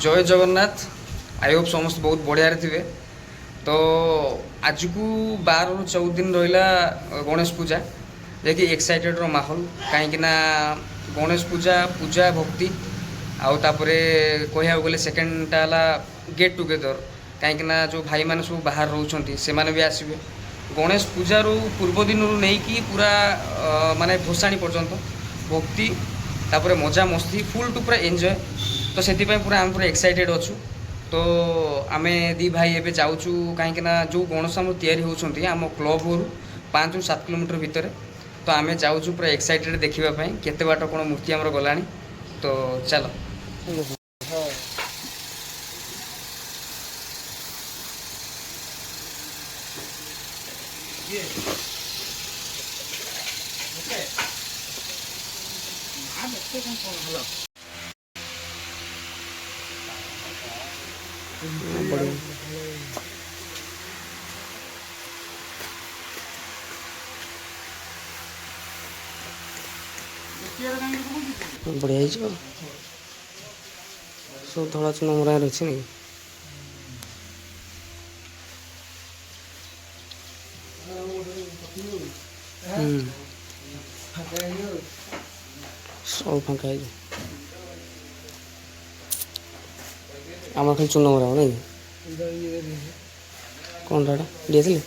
जय Jagannath. I hope समस्त बहुत बढ़िया थे। तो आज को 12 ରୁ 14 दिन रहा गणेश पूजा जैकि एक्साइटेड माहौल कहीं गणेश पूजा पूजा भक्ति आउ तापरे कहया गले सेकेंडटा गेट टुगेदर कहीं जो भाई मैंने सब बाहर रोच से भी आसवे गणेश पूजार पूर्व दिन नहीं कि पूरा माने भसाणी पर्यंत भक्ति तापर मजा मस्ती फुल टू पूरा एंजॉय। तो से पूरा आम पूरा एक्साइटेड अच्छु। तो आम दी भाई एवं जाऊँ कहीं जो गणेश आम या आम क्लब रू 5 ରୁ 7 किलोमीटर भितर। तो आम जाऊँ पूरा एक्साइटेड देखापी केते बाट कौन मूर्ति आमर गला। तो चलो बढ़िया सब धड़ा चुना मरा अच्छे नहीं सब फाँका आम खाली चुना मरा नहीं कौन डीएसएल